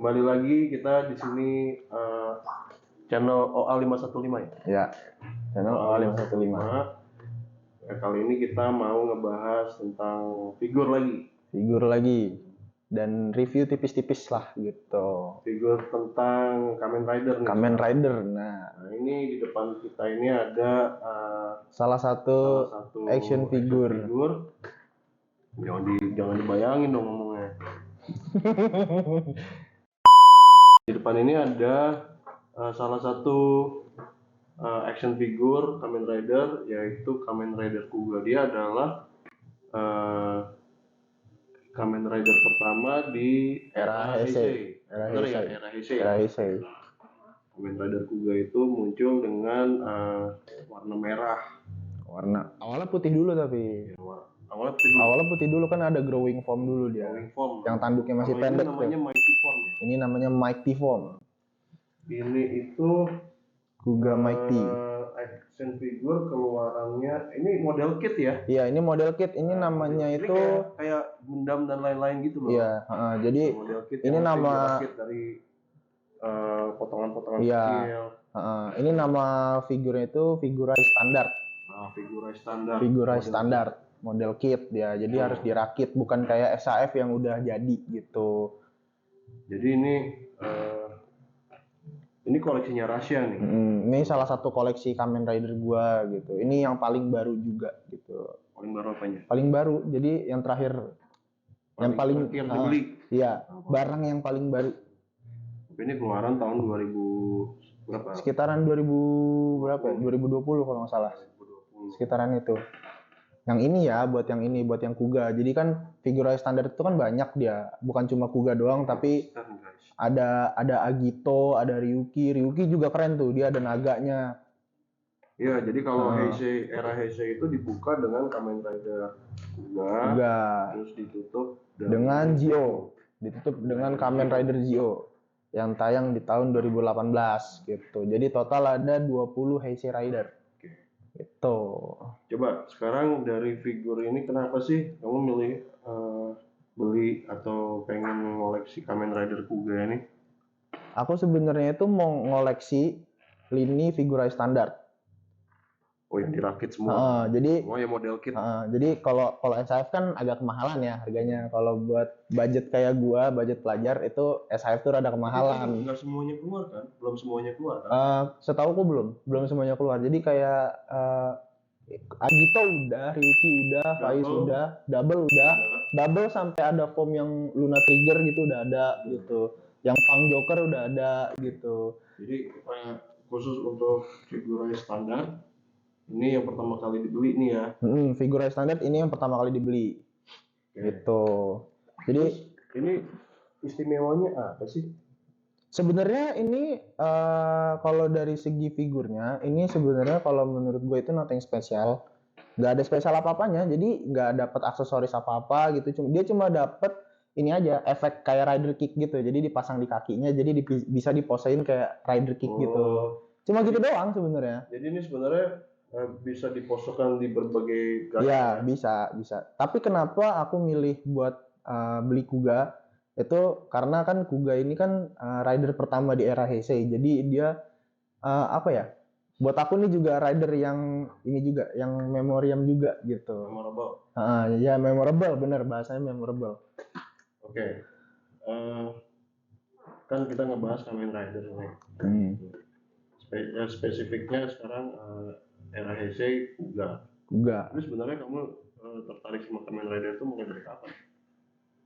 Kembali lagi kita di sini channel OA515 ya. Ya, channel OA515. Ya, kali ini kita mau ngebahas tentang figur lagi Dan review tipis-tipis lah gitu. Figur tentang Kamen Rider nih. Kamen Rider. Nah, ini di depan kita ini ada salah satu action figure. Jangan dibayangin dong ngomongnya. Di depan ini ada salah satu action figure Kamen Rider, yaitu Kamen Rider Kuga. Dia adalah Kamen Rider pertama di Era Heisei. Era Heisei. Kamen Rider Kuga itu muncul dengan warna merah. Awalnya putih dulu tapi. Awalnya putih dulu kan ada growing form dulu dia. Yang tanduknya masih pendek tuh. Ini namanya Mighty Form. Ini itu Kuga Mighty. Action figure keluarannya ini model kit ya? Iya, ini model kit. Ini namanya itu kayak Gundam dan lain-lain gitu loh. Iya, jadi ini nama dari potongan-potongan kecil. Ini nama figurnya itu Figurai Standard. Figurai Standard model kit dia. Jadi harus dirakit, bukan kayak SAF yang udah jadi gitu. Jadi ini koleksinya Rasya nih. Ini salah satu koleksi Kamen Rider gua gitu. Ini yang paling baru juga gitu. Paling baru apanya? Paling baru. Jadi yang terakhir yang paling dibeli. Iya, barang yang paling baru. Ini keluaran tahun 2000 berapa? Sekitaran 2000 berapa? 2020 kalau nggak salah. 2020. Sekitaran itu. Yang ini ya, buat yang Kuga. Jadi kan Figurai Standar itu kan banyak dia, bukan cuma Kuga doang, tapi ada Agito, ada Ryuki juga keren tuh, dia ada naganya. Iya, jadi kalau era Heisei itu dibuka dengan Kamen Rider Kuga, terus ditutup dengan Zio, dengan Kamen Rider Zio yang tayang di tahun 2018 gitu. Jadi total ada 20 Heisei Rider. Gitu. Coba sekarang dari figur ini kenapa sih kamu milih beli atau pengen ngoleksi Kamen Rider Kuga ini? Aku sebenarnya itu mau ngoleksi lini Figurai Standar. Oh, yang dirakit semua. Jadi semua ya model kit. Jadi kalau SAF kan agak kemahalan ya harganya. Kalau buat budget kayak gua, budget pelajar itu SAF tuh rada kemahalan. Enggak semuanya keluar kan? Belum semuanya keluar kan? Setahuku belum semuanya keluar. Jadi kayak Agito udah, Ryuki udah, Faiz udah, Double sampai ada form yang Luna Trigger gitu udah ada gitu. Yang Pang Joker udah ada gitu. Jadi khusus untuk Figurai Standar ini yang pertama kali dibeli nih ya. Figurai Standar ini yang pertama kali dibeli. Gitu. Jadi ini istimewanya apa sih? Sebenarnya ini kalau dari segi figurnya, ini sebenarnya kalau menurut gue itu nothing spesial. Nggak ada spesial apa-apanya, jadi nggak dapat aksesoris apa-apa gitu. Dia cuma dapat ini aja, efek kayak rider kick gitu. Jadi dipasang di kakinya, jadi bisa diposein kayak rider kick gitu. Cuma gitu doang sebenarnya. Jadi ini sebenarnya bisa diposokkan di berbagai gaya. Ya, bisa. Tapi kenapa aku milih buat beli Kuga? Itu karena kan Kuga ini kan rider pertama di era Heisei. Jadi dia apa ya? Buat aku nih juga rider yang ini juga, yang memoriam juga gitu. Memorable. Ya memorable, bener bahasanya memorable. Oke. Kan kita ngebahas Kamen Rider nih. Spesifiknya sekarang era Heisei Kuga. Tapi sebenarnya kamu tertarik sama Kamen Rider itu mulai dari kapan?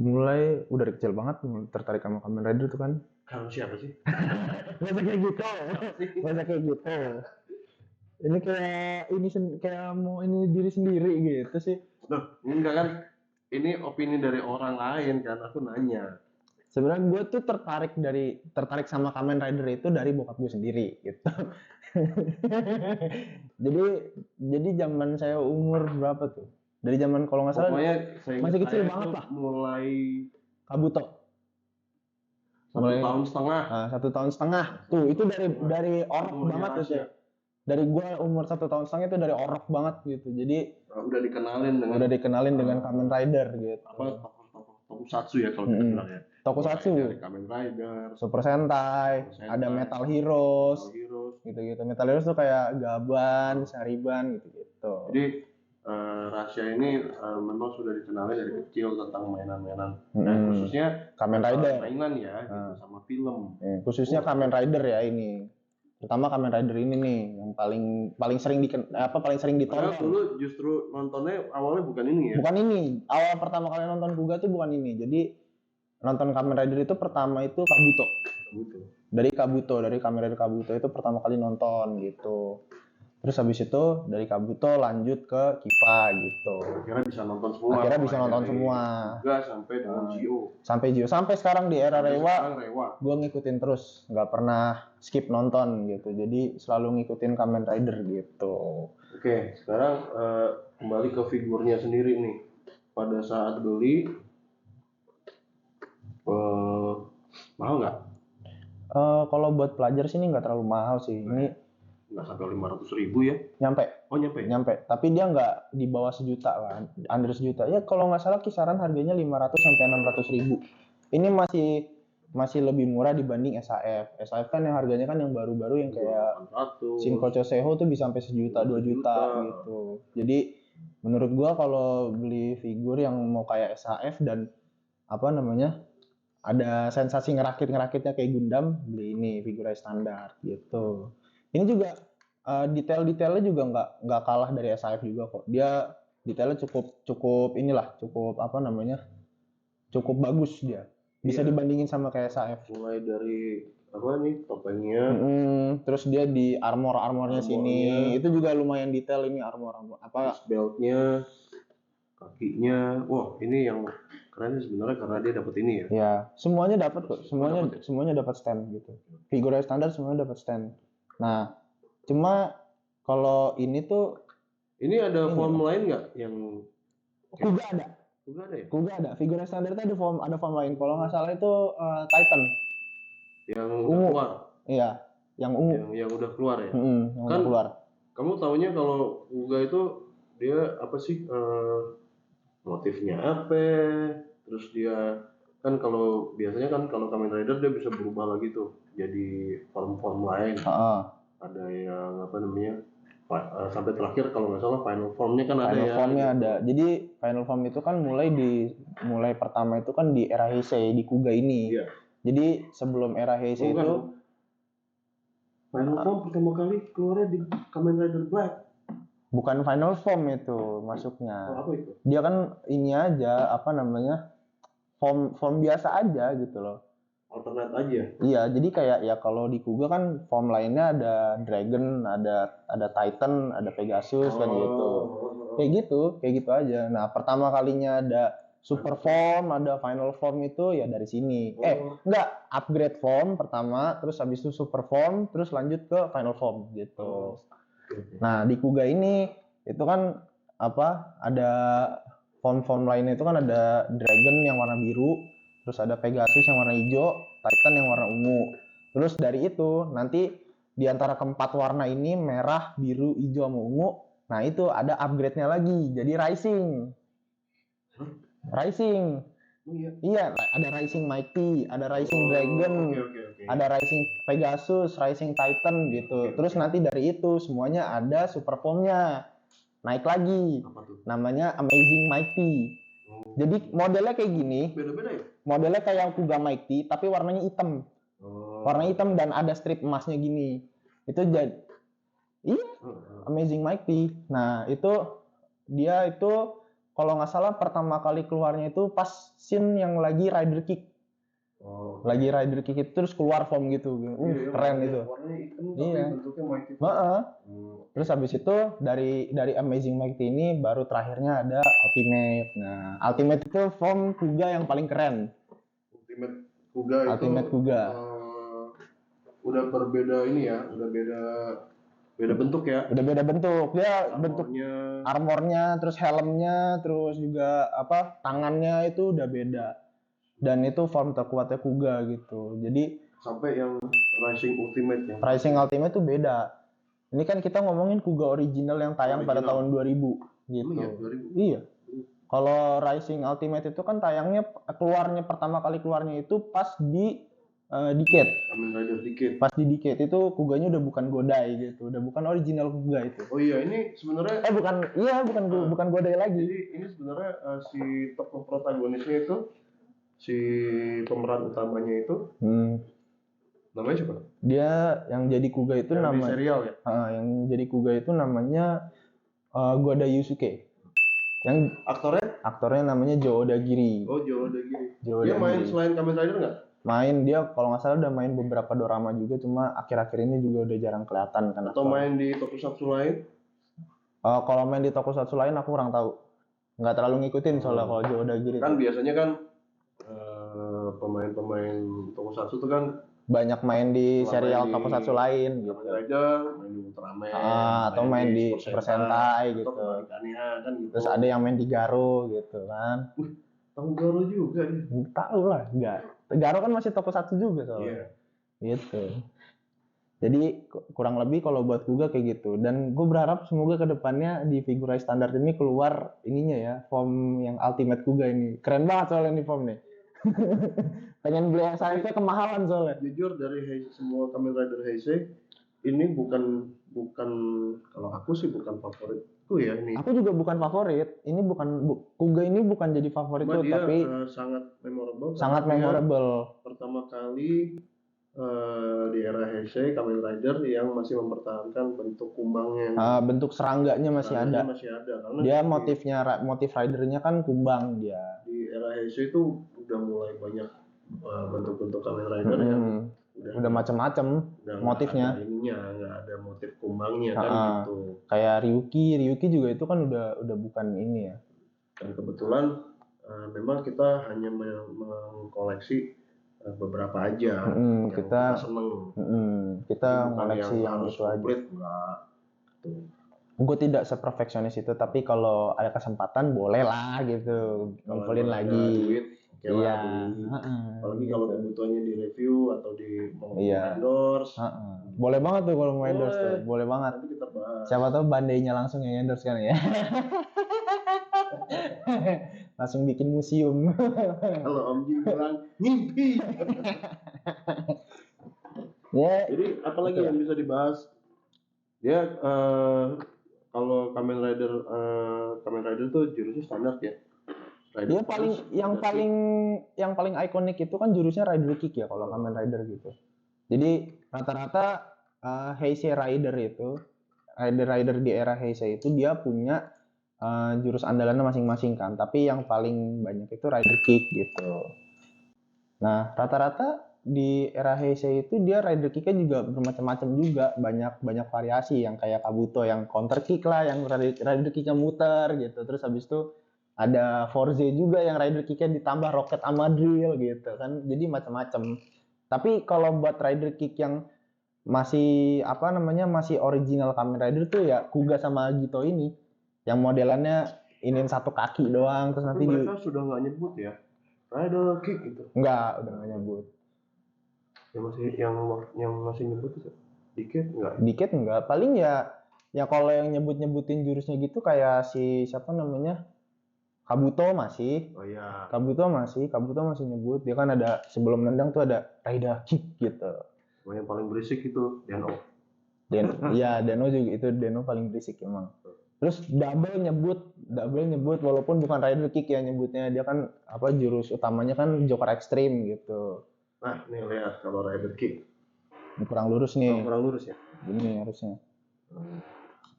Mulai udah dari kecil banget tertarik sama Kamen Rider tuh kan. Kalau siapa sih? Masa kayak gitu. Ini kayak mau ini diri sendiri gitu sih. Loh, enggak kan? Ini opini dari orang lain kan, aku nanya. Sebenarnya gue tuh tertarik sama Kamen Rider itu dari bokap gue sendiri gitu. jadi zaman saya umur berapa tuh? Dari zaman kalau nggak salah masih kecil banget lah. Mulai Kabuto. 1 tahun setengah. 1 tahun setengah. Tuh itu dari orok banget tuh ya. Dari gua umur 1 tahun setengah itu dari orok banget gitu. Jadi udah dikenalin dengan Kamen Rider gitu. Apa tokusatsu ya kalau kita bilang ya. Tokusatsu, Mulai dari Kamen Rider, Super Sentai, Super ada Sentai, Metal Heroes, Metal Heroes. gitu-gitu. Metal Heroes tuh kayak Gaban, Sariban, gitu-gitu. Jadi Rusia ini memang sudah dikenali dari kecil tentang mainan-mainan dan khususnya Kamen Rider. mainan ya, gitu, sama film. Khususnya Kamen Rider ya ini. Pertama Kamen Rider ini nih yang paling sering paling sering Padahal ditonton. dulu justru nontonnya awalnya bukan ini ya. Bukan ini. Awal pertama kali nonton Kuga tuh bukan ini. Jadi nonton Kamen Rider itu pertama itu Kabuto. Dari Kamen Rider Kabuto itu pertama kali nonton gitu. Terus habis itu dari Kabuto lanjut ke Kiva gitu. Akhirnya bisa nonton semua. Juga sampai dengan Gio. Sampai sekarang di era Rewa. Gue ngikutin terus, nggak pernah skip nonton gitu. Jadi selalu ngikutin Kamen Rider gitu. Oke, sekarang kembali ke figurnya sendiri nih. Pada saat beli mahal nggak? Kalau buat pelajar sih ini nggak terlalu mahal sih. Ini nggak sampai 500.000 ya? Nyampe. Oh nyampe. Tapi dia nggak di bawah sejuta lah, under sejuta. Ya kalau nggak salah kisaran harganya 500 sampai 600.000. Ini masih lebih murah dibanding SAF. SAF kan yang harganya kan yang baru-baru yang kayak Shinkocho Seho tuh bisa sampai 1 juta 2 juta gitu. Jadi menurut gua kalau beli figur yang mau kayak SAF dan apa namanya ada sensasi ngerakitnya kayak Gundam, beli ini figurai standar gitu. Ini juga detail-detailnya juga nggak kalah dari SAF juga kok. Dia detailnya cukup apa namanya cukup bagus dia. Bisa dibandingin sama kayak SAF. Mulai dari apa nih topengnya, terus dia di armornya sini itu juga lumayan detail ini armor apa beltnya, kakinya. Wah ini yang keren sebenarnya karena dia dapat ini ya. Ya semuanya dapat kok, semuanya dapat stand gitu. Figurai standar semuanya dapat stand. Nah cuma kalau ini tuh ada form lain nggak yang Kuga ada ya? Kuga ada. Figurai standar itu ada form lain. Kalau nggak salah itu Titan. Yang udah keluar. Iya, yang ungu. Yang udah keluar ya. Yang udah keluar. Kamu taunya kalau Kuga itu dia apa sih motifnya apa? Terus dia kan kalau biasanya kan kalau Kamen Rider dia bisa berubah lagi tuh jadi form-form lain. Ada yang apa namanya sampai terakhir kalau nggak salah final formnya kan ada ya. Final formnya ada. Jadi final form itu kan mulai pertama itu kan di era Heisei di Kuga ini. Iya. Jadi sebelum era Heisei itu final form pertama kali keluarnya di Kamen Rider Black. Bukan final form itu masuknya. Apa itu? Dia kan ini aja apa namanya form biasa aja gitu loh. Alternate aja. Iya, jadi kayak ya kalau di Kuga kan form lainnya ada Dragon, ada Titan, ada Pegasus kan gitu. Kayak gitu aja. Nah, pertama kalinya ada super form, ada final form itu ya dari sini. Enggak, upgrade form pertama, terus habis itu super form, terus lanjut ke final form gitu. Nah, di Kuga ini itu kan apa? Ada form lainnya itu kan ada Dragon yang warna biru, terus ada Pegasus yang warna hijau, Titan yang warna ungu. Terus dari itu nanti di antara keempat warna ini merah, biru, hijau sama ungu. Nah, itu ada upgrade-nya lagi. Jadi Rising. Iya, ada Rising Mighty, ada Rising Dragon, ada Rising Pegasus, Rising Titan gitu. Terus nanti dari itu semuanya ada super formnya. Naik lagi. Namanya Amazing Mighty. Jadi modelnya kayak gini. Beda-beda ya? Modelnya kayak Kuga Mighty tapi warnanya hitam. Warna hitam dan ada strip emasnya gini. Itu jadi Amazing Mighty. Nah, dia itu kalau nggak salah pertama kali keluarnya itu pas scene yang lagi Rider Kick. Lagi Rider Kick itu terus keluar form gitu. Keren itu. Warnanya hitam tapi bentuknya Mighty. Terus habis itu dari Amazing Mighty ini baru terakhirnya ada Ultimate. Nah, Ultimate itu form Kuga yang paling keren. Ultimate Kuga. Udah berbeda ini ya, udah beda bentuk ya. Udah beda bentuk. Dia bentuk armornya, terus helmnya, terus juga apa tangannya itu udah beda. Dan itu form terkuatnya Kuga gitu. Jadi sampai yang Rising Ultimate ya. Rising Ultimate itu beda. Ini kan kita ngomongin Kuga original yang tayang pada tahun 2000 gitu. Ya, 2000. Iya. Kalau Rising Ultimate itu kan tayangnya pertama kali keluarnya itu pas di Decade. Kamen Rider Decade. Pas di Decade itu Kuganya udah bukan Godai gitu, udah bukan original Kuga itu. Oh iya, ini sebenarnya bukan Godai lagi. Jadi ini sebenarnya si tokoh protagonisnya itu, si pemeran utamanya itu namanya siapa? Dia yang jadi Kuga itu Yang di namanya serial ya? yang jadi Kuga itu namanya Goda Yusuke. Yang aktornya namanya Joe Odagiri. Oh, Joe Odagiri. Joe Dia main Odagiri. selain Kamen Rider nggak? Main, dia kalau nggak salah udah main beberapa dorama juga, cuma akhir-akhir ini juga udah jarang kelihatan kan. Atau main di tokusatsu lain? Kalau main di tokusatsu lain aku kurang tahu. Nggak terlalu ngikutin soalnya kalau Joe Odagiri. Kan biasanya kan pemain-pemain tokusatsu tuh kan banyak main di serial tokusatsu lain gitu. Kamen Rider, main di Ultraman, atau main di Super Sentai gitu. Kan gitu. Terus ada yang main di Garo gitu kan. Tahu Garo juga nih. Tahu lah, Garo kan masih tokusatsu juga soalnya. Yeah. Gitu. Jadi kurang lebih kalau buat Kuga kayak gitu. Dan gue berharap semoga kedepannya di Figurai standar ini keluar ininya ya, form yang Ultimate Kuga ini. Keren banget soalnya ini form nih. Pengen beli SAF-nya kemahalan soalnya. Jujur dari semua Kamen Rider Heisei ini bukan kalau aku sih bukan favoritku ya ini. Aku juga bukan favorit. Ini Kuga ini bukan jadi favoritku, tapi sangat memorable. Sangat memorable. Pertama kali di era Heisei Kamen Rider yang masih mempertahankan bentuk kumbangnya. Bentuk serangganya masih ada. Karena dia motif ridernya kan kumbang dia. Di era Heisei itu udah mulai banyak bentuk-bentuk Kamen Rider yang udah macam-macam motifnya. Nggak ada motif kumbangnya kan gitu. Kayak Ryuki juga itu kan udah bukan ini ya. Dan kebetulan memang kita hanya mengkoleksi beberapa aja. Kita seneng. Kita koleksi yang itu aja. Gue tidak seperfeksionis itu, tapi kalau ada kesempatan boleh lah gitu ngumpulin lagi. Iya. Apalagi kalau kebutuhannya di review atau di mau endorse. Boleh banget tuh kalau mau endorse tuh, boleh banget. Nanti kita bahas. Siapa tahu Bandainya langsung yang endorse kan ya. Langsung bikin museum. Kalau Om Jin bilang ngimpi. Jadi apalagi yang bisa dibahas? Dia kalau Kamen Rider tuh jurusnya standar ya. Dia yang paling ikonik itu kan jurusnya Rider Kick ya kalau Kamen Rider gitu. Jadi rata-rata Heisei Rider itu Rider di era Heisei itu dia punya jurus andalannya masing-masing kan, tapi yang paling banyak itu Rider Kick gitu. Nah, rata-rata di era Heisei itu dia Rider Kick-nya juga bermacam-macam juga, banyak variasi yang kayak Kabuto yang counter kick lah, yang Rider Kick-nya muter gitu. Terus habis itu ada Forze juga yang Rider Kick-nya ditambah roket sama drill gitu kan. Jadi macam-macam. Tapi kalau buat Rider Kick yang masih masih original Kamen Rider tuh ya Kuga sama Gito ini. Yang modelannya inin satu kaki doang terus nanti mereka sudah nggak nyebut ya Rider Kick gitu. Udah nggak nyebut. Yang masih nyebut itu Dikit enggak. Paling ya kalau yang nyebutin jurusnya gitu kayak si siapa namanya? Kabuto masih. Oh iya. Kabuto masih nyebut. Dia kan ada sebelum nendang tuh ada Rider Kick gitu. Yang paling berisik itu Deno. Iya, Deno juga itu paling berisik emang. Terus double nyebut walaupun bukan Rider Kick ya nyebutnya, dia kan jurus utamanya kan Joker Extreme gitu. Nah, nih lihat kalau Rider Kick. Kurang lurus nih. Kurang lurus ya. Gini harusnya.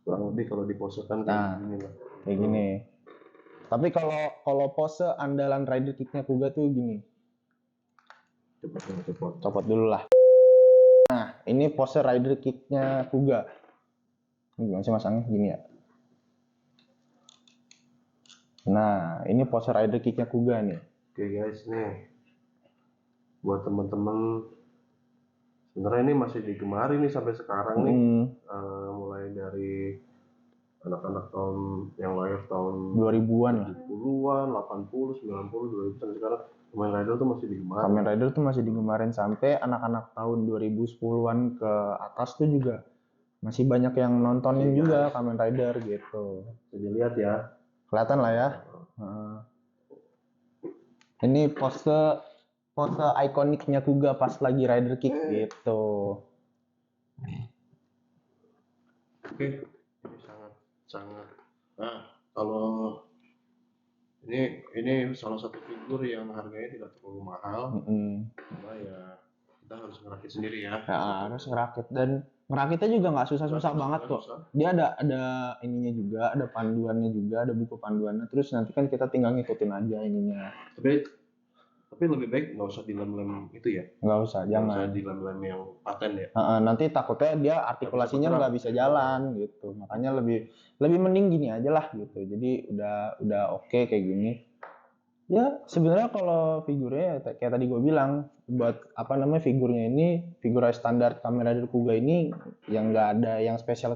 Kurang lebih kalau diposekan kayak gini. Tapi kalau pose andalan Rider Kick-nya Kuga tuh gini. Copot dulu lah. Nah, ini pose Rider Kick-nya Kuga. Gimana sih masangnya gini ya? Nah, ini pose Rider Kick-nya Kuga nih. Oke guys, nih buat teman-teman sebenarnya ini masih digemari nih sampai sekarang nih. Mulai dari anak-anak tahun yang lahir tahun 2000-an lah. 70-an, 80, 90, 2000 sampai sekarang Kamen Rider tuh masih digemarin. Kamen Rider tuh masih digemarin sampai anak-anak tahun 2010-an ke atas tuh juga masih banyak yang nontonin juga Kamen Rider gitu. Bisa dilihat ya. Kelihatan lah ya. Heeh. Ini pose ikoniknya Kuga pas lagi rider kick gitu. Oke, ini sangat. Nah, kalau ini salah satu figur yang harganya tidak terlalu mahal, cuma ya kita harus ngerakit sendiri ya. Ya, harus ngerakit, dan ngerakitnya juga nggak susah-susah banget kok. Dia ada ininya juga, ada panduannya juga, ada buku panduannya. Terus nanti kan kita tinggal ngikutin aja ininya. Tapi lebih baik nggak usah dilem-lem itu ya. Nggak usah, Nggak usah jangan. dilem-lem yang paten ya. Nanti takutnya dia artikulasinya nggak bisa jalan gitu. Makanya lebih mending gini aja lah gitu. Jadi udah oke kayak gini. Ya sebenarnya kalau figurnya ya, kayak tadi gue bilang, buat apa namanya, figurnya ini figur standar Kamen Rider Kuga ini yang nggak ada yang spesial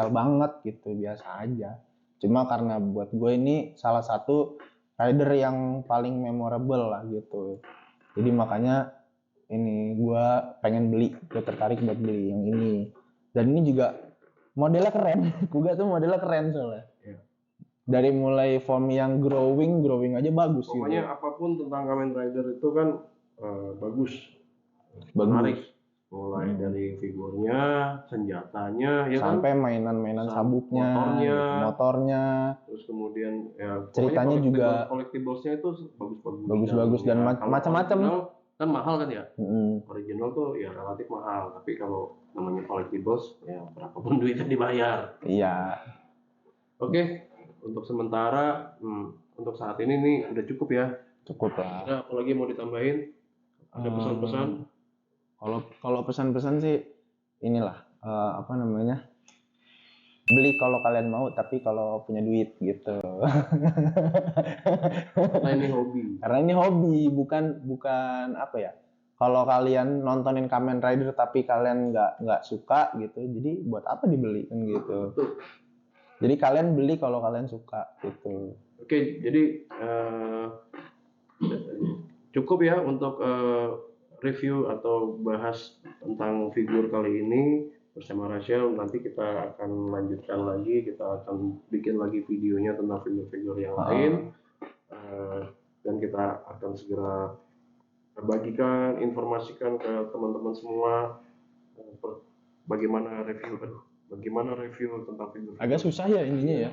banget gitu, biasa aja. Cuma karena buat gue ini salah satu rider yang paling memorable lah gitu. Jadi makanya ini gue pengen beli, gue tertarik buat beli yang ini. Dan ini juga modelnya keren. Kuga tuh modelnya keren soalnya. Dari mulai form yang growing aja bagus. Pokoknya gitu. Apapun tentang Kamen Rider itu kan bagus. Menarik. Mulai dari figurnya, senjatanya, ya sampai kan? mainan sabuknya, motornya. Terus kemudian ya ceritanya juga collectiblesnya itu bagus dan ya, macam-macam. Kan mahal kan ya? Original tuh ya relatif mahal, tapi kalau namanya collectibles ya berapapun duitnya dibayar. Iya. Oke. Untuk sementara, untuk saat ini nih udah cukup ya. Cukup lah. Ada apalagi mau ditambahin? Ada pesan-pesan? Kalau pesan-pesan sih inilah apa namanya? Beli kalau kalian mau, tapi kalau punya duit gitu. Karena ini hobi, bukan apa ya? Kalau kalian nontonin Kamen Rider tapi kalian nggak suka gitu, jadi buat apa dibeli kan gitu. Jadi kalian beli kalau kalian suka gitu. Oke, jadi cukup ya untuk review atau bahas tentang figur kali ini bersama Rachel. Nanti kita akan lanjutkan lagi, kita akan bikin lagi videonya tentang figur-figur yang lain, dan kita akan segera bagikan, informasikan ke teman-teman semua bagaimana review tentang figur. Agak susah ya ininya ya.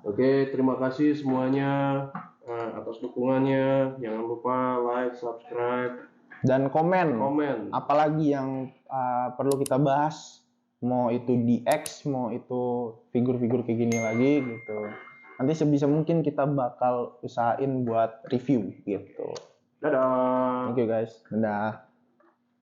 Oke, terima kasih semuanya atas dukungannya. Jangan lupa like, subscribe, dan komen. Apalagi yang perlu kita bahas, mau itu DX, mau itu figur-figur kayak gini lagi gitu. Nanti sebisa mungkin kita bakal usahain buat review gitu. Dadah. Thank you guys. Dadah.